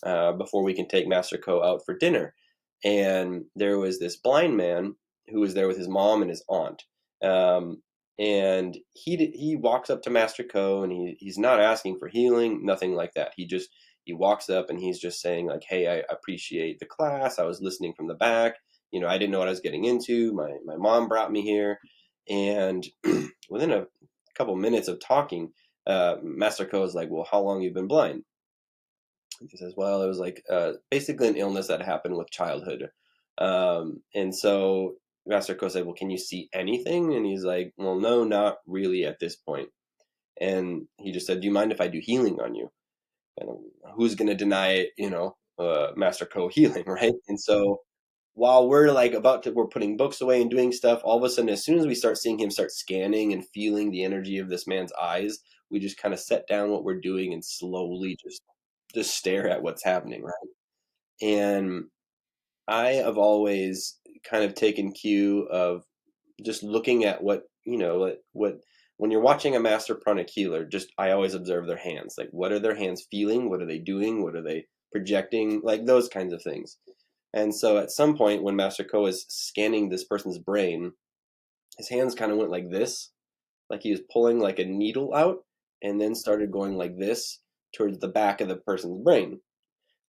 before we can take Master Ko out for dinner. And there was this blind man who was there with his mom and his aunt. Um, and he walks up to Master Ko, and he's not asking for healing, nothing like that. He walks up and he's just saying like, "Hey, I appreciate the class. I was listening from the back. I didn't know what I was getting into. My mom brought me here." And within a couple minutes of talking, Master Ko is like, "Well, how long you been blind?" He says, "Well, it was like basically an illness that happened with childhood." And so Master Ko said, "Well, can you see anything?" And he's like, "Well, no, not really at this point." And he just said, "Do you mind if I do healing on you?" And who's going to deny it, Master Ko healing, right? And so while we're like we're putting books away and doing stuff, all of a sudden, as soon as we start seeing him start scanning and feeling the energy of this man's eyes, we just kind of set down what we're doing and slowly just stare at what's happening, right? And I have always kind of taken cue of just looking at what when you're watching a master pranic healer, just I always observe their hands. Like, what are their hands feeling? What are they doing? What are they projecting? Like those kinds of things. And so at some point when Master Ko is scanning this person's brain, his hands kind of went like this, like he was pulling like a needle out, and then started going like this towards the back of the person's brain,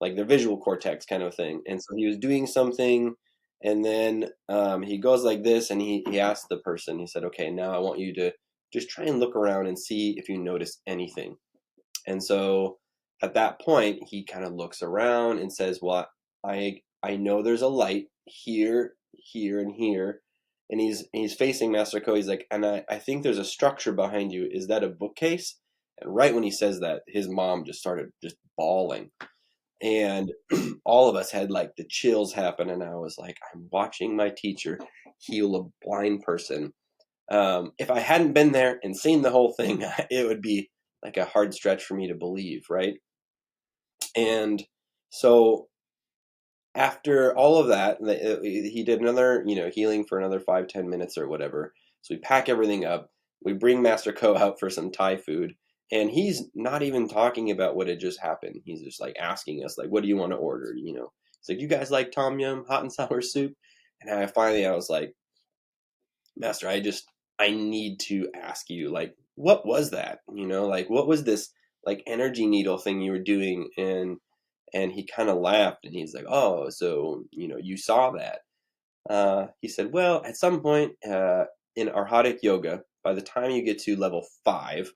like their visual cortex kind of thing. And so he was doing something, and then he goes like this, and he asked the person, he said, "Okay, now I want you to just try and look around and see if you notice anything." And so at that point, he kind of looks around and says, "Well, I know there's a light here, here, and here." And he's facing Master Ko. He's like, "And I think there's a structure behind you. Is that a bookcase?" And right when he says that, his mom just started just bawling. And all of us had like the chills happen. And I was like, I'm watching my teacher heal a blind person. If I hadn't been there and seen the whole thing, it would be like a hard stretch for me to believe, right? And so after all of that, he did another, healing for another 5-10 minutes or whatever. So we pack everything up. We bring Master Ko out for some Thai food, and he's not even talking about what had just happened. He's just like asking us, like, "What do you want to order?" He's like, "You guys like tom yum, hot and sour soup?" And I was like, "Master, I need to ask you, like, what was that? Like, what was this like energy needle thing you were doing?" And he kind of laughed, and he's like, "Oh, so you saw that?" He said, "Well, at some point in Arhatic yoga, by the time you get to level 5,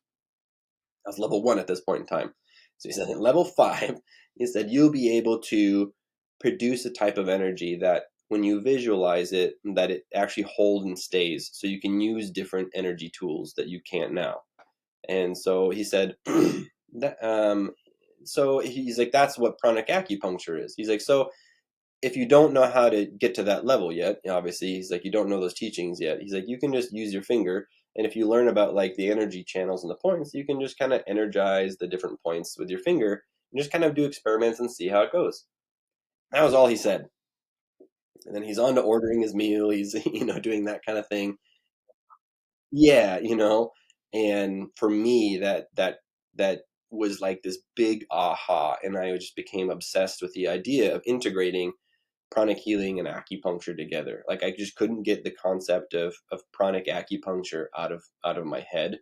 I was level 1 at this point in time. So he said, in level 5, he said you'll be able to produce a type of energy that when you visualize it, that it actually holds and stays. So you can use different energy tools that you can't now." And so he said, that, so he's like, "That's what pranic acupuncture is." He's like, "So if you don't know how to get to that level yet, obviously," he's like, "you don't know those teachings yet." He's like, "You can just use your finger. And if you learn about like the energy channels and the points, you can just kind of energize the different points with your finger and just kind of do experiments and see how it goes." That was all he said. And then he's on to ordering his meal. He's, doing that kind of thing. Yeah, and for me, that was like this big aha. And I just became obsessed with the idea of integrating pranic healing and acupuncture together. Like I just couldn't get the concept of pranic acupuncture out of my head.